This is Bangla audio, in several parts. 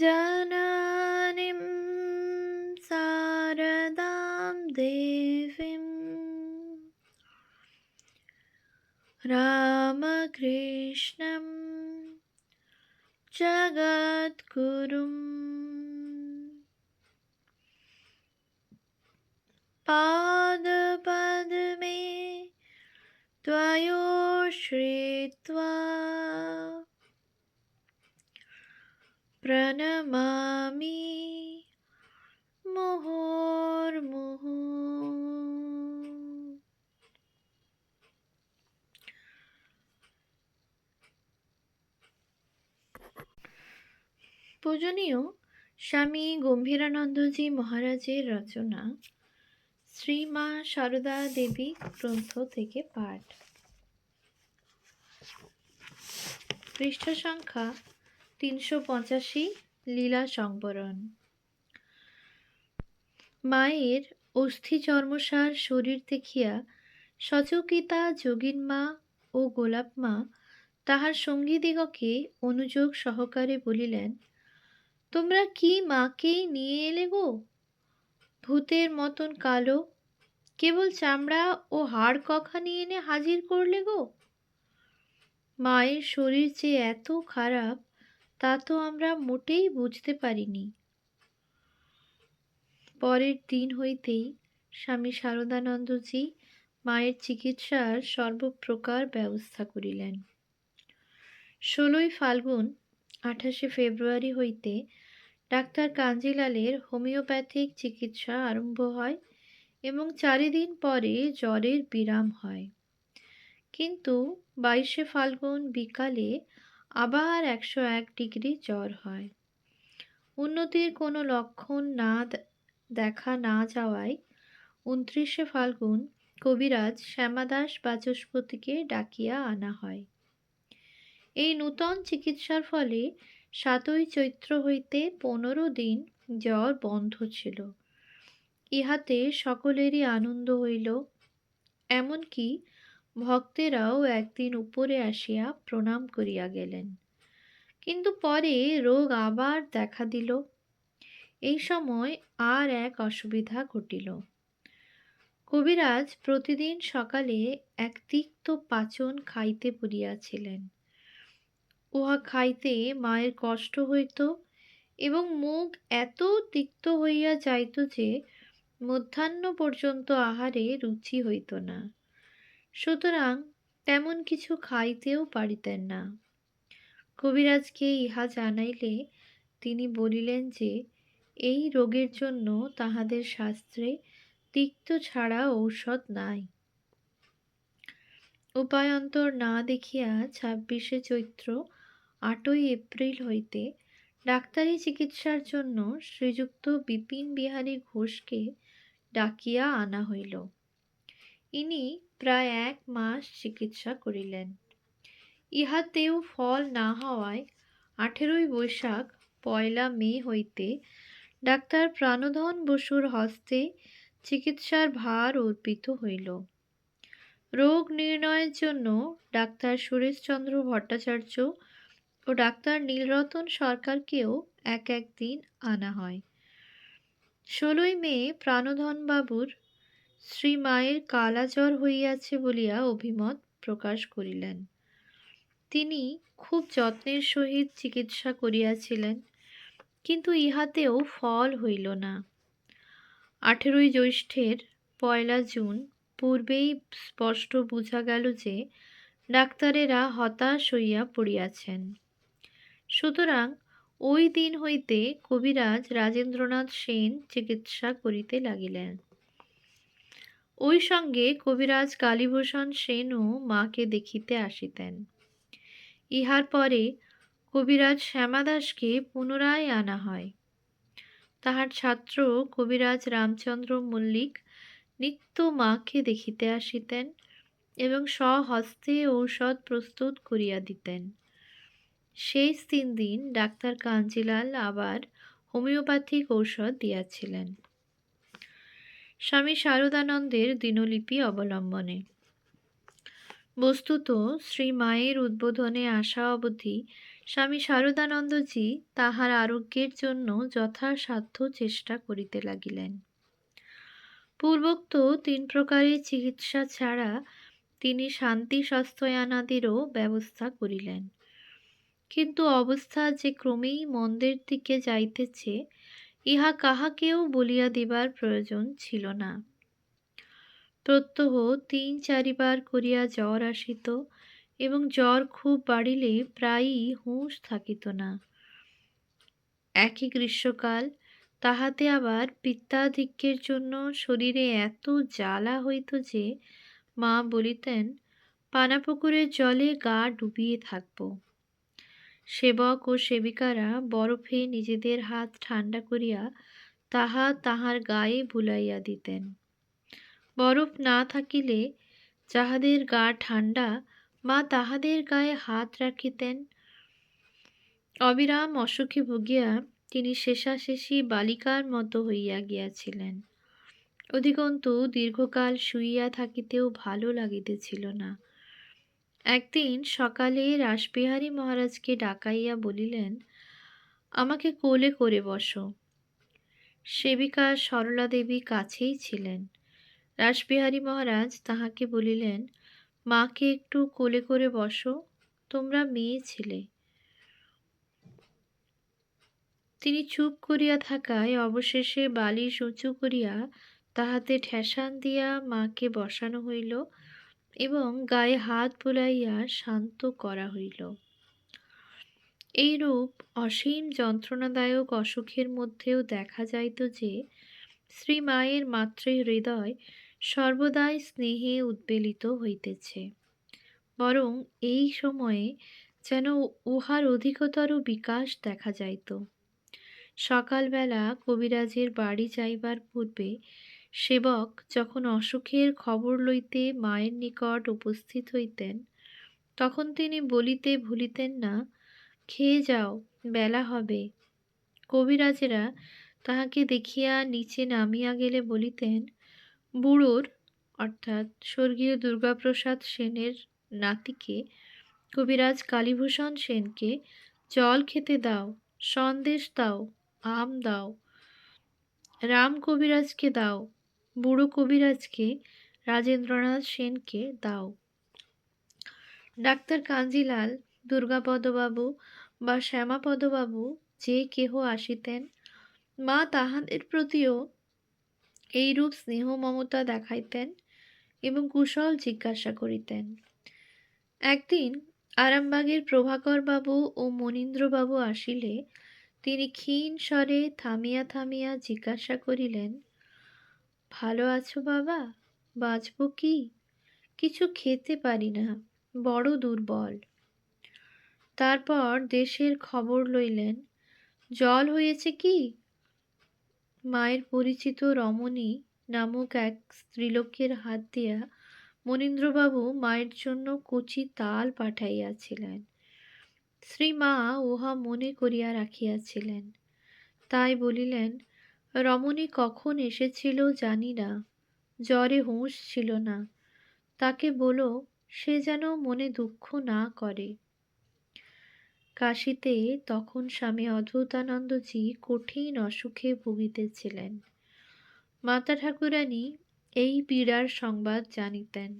জানানিম শারদাম দেবীম রামকৃষ্ণম জগদ্গুরুম পাদপদ্মে ত্বয়োশ্রিত্वा প্রণমামি মুহুর্মুহু। পূজনীয় স্বামী গম্ভীরানন্দজি মহারাজের রচনা শ্রী মা সারদা দেবী গ্রন্থ থেকে পাঠ। পৃষ্ঠা সংখ্যা 385। লীলা সংবরণ। মায়ের অস্থিচর্মসার শরীর দেখিয়া সচকিতা যোগিনমা ও গোলাপমা তাহার সঙ্গীদিগকে অনুযোগ সহকারে বলিলেন, তোমরা কি মাকে নিয়ে এলে গো? ভূতের মতন কালো, কেবল চামড়া ও হাড় কখানি এনে হাজির করলে গো। মায়ের শরীর যে এত খারাপ তা তো আমরা মোটেই বুঝতে পারিনি। পরের দিন হইতেই স্বামী শারদানন্দজি মায়ের চিকিৎসার সর্বপ্রকার ব্যবস্থা করিলেন। 16ই ফাল্গুন 28শে ফেব্রুয়ারি হইতে ডাক্তার কাঞ্জিলালের হোমিওপ্যাথিক চিকিৎসা আরম্ভ হয় এবং 4 দিন পরে জ্বরের বিরাম হয়। কিন্তু 22শে ফাল্গুন বিকালে আবার 101 ডিগ্রি জ্বর হয়। উন্নতির কোনো লক্ষণ দেখা না যাওয়ায় 29শে ফাল্গুন কবিরাজ শ্যামাদাস বাচস্পতিকে ডাকিয়া আনা হয়। এই নূতন চিকিৎসার ফলে 7ই চৈত্র হইতে 15 দিন জ্বর বন্ধ ছিল। ইহাতে সকলেরই আনন্দ হইল, এমনকি ভক্তেরাও একদিন উপরে আসিয়া প্রণাম করিয়া গেলেন। কিন্তু পরে রোগ আবার দেখা দিল। এই সময় আর এক অসুবিধা ঘটিল। কবিরাজ প্রতিদিন সকালে এক তিক্ত পাচন খাইতে বলিয়াছিলেন। উহা খাইতে মায়ের কষ্ট হইত এবং মুখ এত তিক্ত হইয়া যাইত যে মধ্যাহ্ন পর্যন্ত আহারে রুচি হইত না। সুতরাং তেমন কিছু খাইতেও পারিতেন না। কবিরাজকে ইহা জানাইলে তিনি বলিলেন যে এই রোগের জন্য তাহাদের শাস্ত্রে তিক্ত ছাড়া ঔষধ নাই। উপায়ান্তর না দেখিয়া 26শে চৈত্র 8ই এপ্রিল হইতে ডাক্তারি চিকিৎসার জন্য শ্রীযুক্ত বিপিন বিহারী ঘোষকে ডাকিয়া আনা হইল। ইনি প্রায় 1 মাস চিকিৎসা করিলেন। ইহাতেও ফল না হওয়ায় 18ই বৈশাখ 1লা মে হইতে ডাক্তার প্রাণধন বসুর হস্তে চিকিৎসার ভার অর্পিত হইল। রোগ নির্ণয়ের জন্য ডাক্তার সুরেশচন্দ্র ভট্টাচার্য ও ডাক্তার নীলরতন সরকারকেও এক দিন আনা হয়। 16ই মে প্রাণধনবাবুর শ্রী মায়ের কালাজ্বর হইয়াছে বলিয়া অভিমত প্রকাশ করিলেন। তিনি খুব যত্নের সহিত চিকিৎসা করিয়াছিলেন, কিন্তু ইহাতেও ফল হইল না। 18ই জ্যৈষ্ঠের 1লা জুন পূর্বেই স্পষ্ট বুঝা গেল যে ডাক্তারেরা হতাশ হইয়া পড়িয়াছেন। সুতরাং ওই দিন হইতে কবিরাজ রাজেন্দ্রনাথ সেন চিকিৎসা করিতে লাগিলেন। ওই সঙ্গে কবিরাজ কালীভূষণ সেনও মাকে দেখিতে আসিতেন। ইহার পরে কবিরাজ শ্যামাদাসকে পুনরায় আনা হয়। তাহার ছাত্র কবিরাজ রামচন্দ্র মল্লিক নিত্য মাকে দেখিতে আসিতেন এবং স্বহস্তে ঔষধ প্রস্তুত করিয়া দিতেন। শেষ 3 দিন ডাক্তার কাঞ্জিলাল আবার হোমিওপ্যাথিক ঔষধ দিয়াছিলেন। স্বামী শারদানন্দের দিনলিপি অবলম্বনে। বস্তুত শ্রী মায়ের উদ্বোধনে আসা অবধি স্বামী শারদানন্দজি তাহার আরোগ্যের জন্য যথাসাধ্য চেষ্টা করিতে লাগিলেন। পূর্বোক্ত ৩ প্রকারের চিকিৎসা ছাড়া তিনি শান্তি সস্তায়নাদিরও ব্যবস্থা করিলেন। কিন্তু অবস্থা যে ক্রমেই মন্দের দিকে যাইতেছে, ইহা কাহাকেও বলিয়া দিবার প্রয়োজন ছিল না। প্রত্যহ ৩-৪ বার করিয়া জ্বর আসিত, এবং জ্বর খুব বাড়িলে প্রায়ই হুঁশ থাকিত না। একই গ্রীষ্মকাল, তাহাতে আবার পিত্তাধিক্যের জন্য শরীরে এত জ্বালা হইত যে মা বলিতেন, পানাপুকুরের জলে গা ডুবিয়ে থাকব। সেবক ও সেবিকারা বরফে নিজেদের হাত ঠান্ডা করিয়া তাহার গায়ে বুলাইয়া দিতেন। বরফ না থাকিলে যাহাদের গা ঠান্ডা, মা তাহাদের গায়ে হাত রাখিতেন। অবিরাম অসুখে ভুগিয়া তিনি শেষাশেষি বালিকার মতো হইয়া গিয়াছিলেন। অধিকন্তু দীর্ঘকাল শুইয়া থাকিতেও ভালো লাগিতেছিল না। একদিন সকালে রাসবিহারী মহারাজকে ডাকাইয়া বলিলেন, আমাকে কোলে করে বসো। সেবিকা সরলা দেবী কাছেই ছিলেন। রাসবিহারী মহারাজ তাহাকে বলিলেন, মাকে একটু কোলে করে বসো, তোমরা মেয়ে ছিলে। তিনি চুপ করিয়া থাকায় অবশেষে বালিশ উঁচু করিয়া তাহাতে ঠেসান দিয়া মাকে বসানো হইল এবং গায়ে হাত বুলাইয়া শান্ত করা হইল। এইরূপ অসীম যন্ত্রণাদায়ক অসুখের মধ্যেও দেখা যাইত যে শ্রীমায়ের মাতৃহৃদয় সর্বদাই স্নেহে উদ্বেলিত হইতেছে, বরং এই সময়ে যেন উহার অধিকতর বিকাশ দেখা যাইত। সকালবেলা কবিরাজের বাড়ি যাইবার পূর্বে সেবক যখন অসুখের খবর লইতে মায়ের নিকট উপস্থিত হইতেন, তখন তিনি বলিতে ভুলিতেন না, খেয়ে যাও, বেলা হবে। কবিরাজেরা তাহাকে দেখিয়া নিচে নামিয়া গেলে বলিতেন, বুড়োর অর্থাৎ স্বর্গীয় দুর্গাপ্রসাদ সেনের নাতিকে, কবিরাজ কালীভূষণ সেনকে জল খেতে দাও, সন্দেশ দাও, আম দাও। রাম কবিরাজকে দাও, বুড়ো কবিরাজকে, রাজেন্দ্রনাথ সেনকে দাও। ডাক্তার কাঞ্জিলাল, দুর্গাপদবাবু বা শ্যামাপদবাবু যে কেহ আসিতেন, মা তাহাদের প্রতিও এইরূপ স্নেহ মমতা দেখাইতেন এবং কুশল জিজ্ঞাসা করিতেন। একদিন আরামবাগের প্রভাকরবাবু ও মনীন্দ্রবাবু আসিলে তিনি ক্ষীণ স্বরে থামিয়া থামিয়া জিজ্ঞাসা করিলেন, ভালো আছো বাবা? বাঁচব কি? কিছু খেতে পারি না, বড় দুর্বল। তারপর দেশের খবর লইলেন। জল হয়েছে কি? মায়ের পরিচিত রমণী নামক এক স্ত্রীলোকের হাত দিয়া মনীন্দ্রবাবু মায়ের জন্য কচি তাল পাঠাইয়াছিলেন। শ্রীমা উহা মনে করিয়া রাখিয়াছিলেন। তাই বলিলেন, রমণী কখন এসেছিল জানি না, জ্বরে হুঁশ ছিল না, তাকে বলো সে যেন মনে দুঃখ না করে। কাশীতে তখন স্বামী অদ্বৈতানন্দজি কঠিন অসুখে ভুগিতেছিলেন। মাতা ঠাকুরানী এই পীড়ার সংবাদ জানিতেন।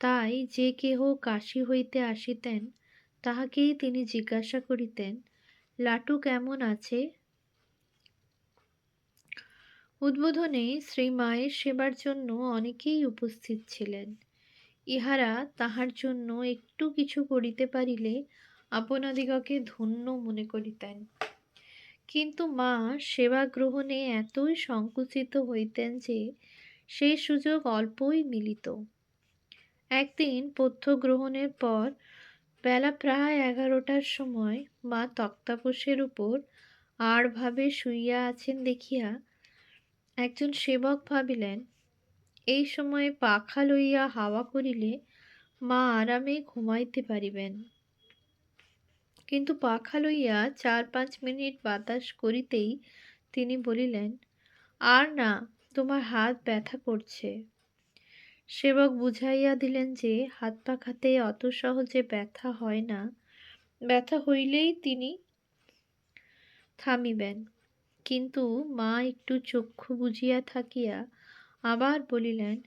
তাই যে কেহ কাশী হইতে আসিতেন তাহাকেই তিনি জিজ্ঞাসা করিতেন, লাটু কেমন আছে? উদ্বোধনে শ্রীমায়ের সেবার জন্য অনেকেই উপস্থিত ছিলেন। ইহারা তাহার জন্য একটু কিছু করিতে পারিলে আপনাদিগকে ধন্য মনে করিতেন। কিন্তু মা সেবা গ্রহণে এতই সংকুচিত হইতেন যে সেই সুযোগ অল্পই মিলিত। একদিন পথ্য গ্রহণের পর বেলা প্রায় 11টার সময় মা তক্তাপোষের উপর আড়ভাবে শুইয়া আছেন দেখিয়া একজন সেবক ভাবিলেন, এই সময়ে পাখা লইয়া হাওয়া করিলে মা আরামে ঘুমাইতে পারিবেন। কিন্তু পাখা লইয়া 4-5 মিনিট বাতাস করিতেই তিনি বলিলেন, আর না, তোমার হাত ব্যথা করছে। সেবক বুঝাইয়া দিলেন যে হাত পাখাতে অত সহজে ব্যথা হয় না, ব্যথা হইলেই তিনি থামিবেন। কিন্তু মা একটু চক্ষু বুজিয়া থাকিয়া আবার বলিলেন,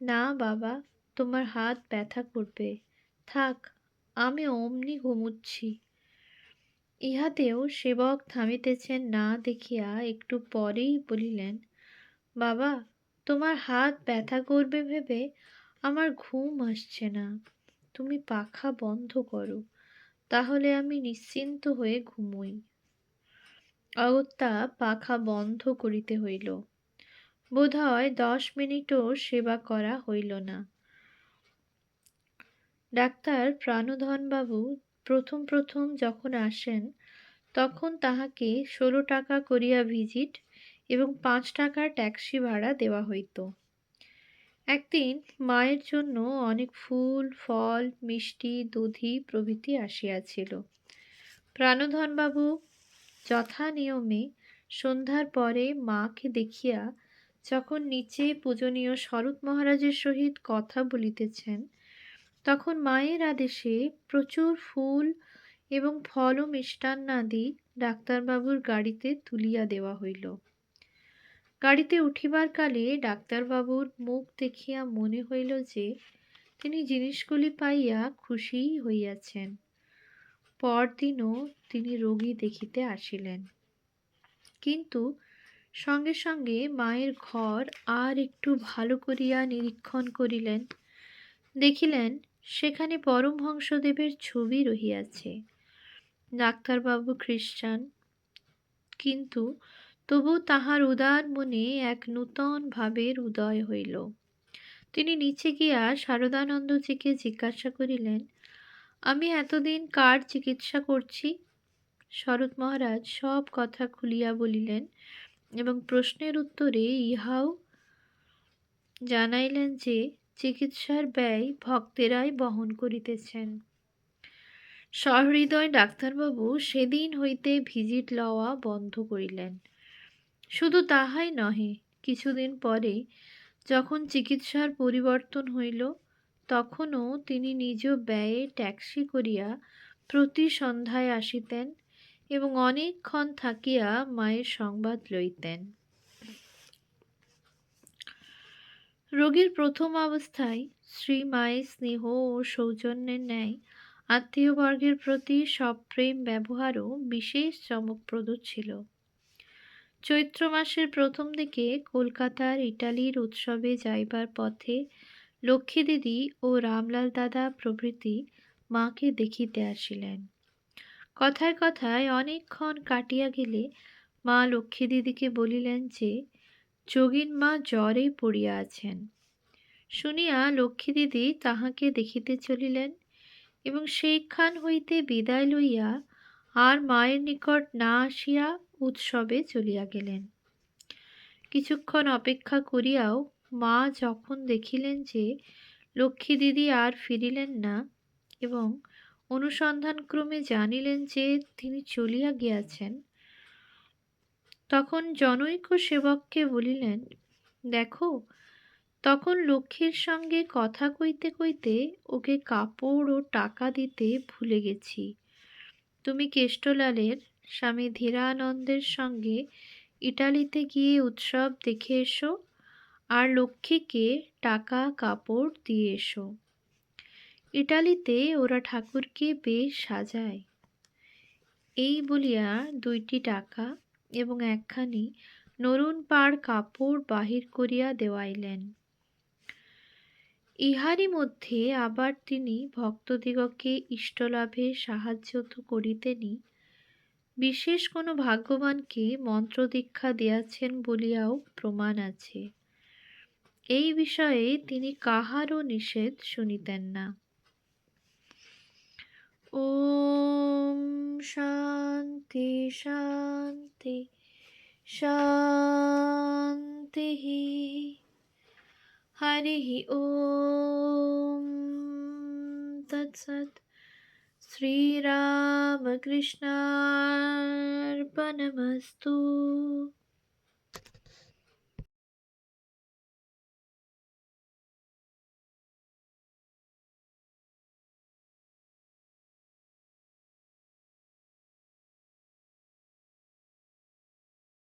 না বাবা, তোমার হাত ব্যথা করবে, থাক, আমি অমনি ঘুমুচ্ছি। ইহাতেও সেবক থামিতেছেন না দেখিয়া একটু পরেই বলিলেন, বাবা, তোমার হাত ব্যথা করবে ভেবে আমার ঘুম আসছে না। তুমি পাখা বন্ধ করো, তাহলে আমি নিশ্চিন্ত হয়ে ঘুমোই। অগত্যা পাখা বন্ধ করিতে হইল। বোধ হয় 10 মিনিটও সেবা করা হইল না। ডাক্তার প্রাণধনবাবু প্রথম প্রথম যখন আসেন, তখন তাহাকে 16 টাকা করিয়া ভিজিট এবং 5 টাকার ট্যাক্সি ভাড়া দেওয়া হইত। একদিন মায়ের জন্য অনেক ফুল, ফল, মিষ্টি, দধি প্রভৃতি আসিয়াছিল। প্রাণধনবাবু যথা নিয়মে সন্ধ্যার পরে মাকে দেখিয়া যখন নিচে পূজনীয় শরৎ মহারাজের সহিত কথা বলিতেছেন, তখন মায়ের আদেশে প্রচুর ফুল এবং ফল ও মিষ্টান্নাদি ডাক্তারবাবুর গাড়িতে তুলিয়া দেওয়া হইল। গাড়িতে উঠিবার কালে ডাক্তারবাবুর মুখ দেখিয়া মনে হইল যে তিনি জিনিসগুলি পাইয়া খুশিই হইয়াছেন। পরদিনও তিনি রোগী দেখিতে আসিলেন, কিন্তু সঙ্গে সঙ্গে মায়ের ঘর আর একটু ভালো করিয়া নিরীক্ষণ করিলেন। দেখিলেন সেখানে পরমহংসদেবের ছবি রহিয়াছে। ডাক্তারবাবু খ্রিস্টান, কিন্তু তবু তাহার উদার মনে এক নূতন ভাবের উদয় হইল। তিনি নিচে গিয়া শারদানন্দজিকে জিজ্ঞাসা করিলেন, আমি এতদিন কার চিকিৎসা করছি? শরৎ মহারাজ সব কথা খুলিয়া বলিলেন এবং প্রশ্নের উত্তরে ইহাও জানাইলেন যে চিকিৎসার ব্যয় ভক্তেরাই বহন করিতেছেন। সহৃদয় ডাক্তারবাবু সেদিন হইতে ভিজিট লওয়া বন্ধ করিলেন। শুধু তাহাই নহে, কিছুদিন পরে যখন চিকিৎসার পরিবর্তন হইল, তখনও তিনি নিজ ব্যয়ে ট্যাক্সি করিয়া প্রতি সন্ধ্যায় আসিতেন এবং অনেকক্ষণ থাকিয়া মায়ের সংবাদ লইতেন। রোগীর প্রথম অবস্থায় শ্রীমায়ের স্নেহ ও সৌজন্যের ন্যায় আত্মীয়বর্গের প্রতি সপ্রেম ব্যবহারও বিশেষ চমকপ্রদ ছিল। চৈত্র মাসের প্রথম দিকে কলকাতার ইটালির উৎসবে যাইবার পথে লক্ষ্মী দিদি ও রামলাল দাদা প্রভৃতি মাকে দেখিতে আসিলেন। কথায় কথায় অনেকক্ষণ কাটিয়া গেলে মা লক্ষ্মী দিদিকে বলিলেন যে যোগিন মা জ্বরে পড়িয়া আছেন। শুনিয়া লক্ষ্মী দিদি তাহাকে দেখিতে চলিলেন এবং সেইখান হইতে বিদায় লইয়া আর মায়ের নিকট না আসিয়া উৎসবে চলিয়া গেলেন। কিছুক্ষণ অপেক্ষা করিয়াও মা যখন দেখিলেন যে লক্ষ্মী দিদি আর ফিরিলেন না এবং অনুসন্ধানক্রমে জানিলেন যে তিনি চলিয়া গিয়াছেন, তখন জনৈক সেবককে বলিলেন, দেখো, তখন লক্ষ্মীর সঙ্গে কথা কইতে কইতে ওকে কাপড় ও টাকা দিতে ভুলে গেছি। তুমি কেষ্টলালের স্বামী ধীরানন্দের সঙ্গে ইটালিতে গিয়ে উৎসব দেখে এসো আর লক্ষ্মীকে টাকা কাপড় দিয়ে এসো। ইটালিতে ওরা ঠাকুরকে বেশ সাজায়। এই বলিয়া 2টি টাকা এবং একখানি নরুন পাড় কাপড় বাহির করিয়া দেওয়াইলেন। ইহারই মধ্যে আবার তিনি ভক্তদিগকে ইষ্টলাভে সাহায্য তো করিতেনই, বিশেষ কোনো ভাগ্যবানকে মন্ত্রদীক্ষা দিয়াছেন বলিয়াও প্রমাণ আছে। এই বিষয়ে তিনি কাহারও নিষেধ শুনিতেন না। ওম শান্তি শান্তি শান্তি। হরি ওম তৎসৎ। শ্রীরামকৃষ্ণার্পণমস্তু।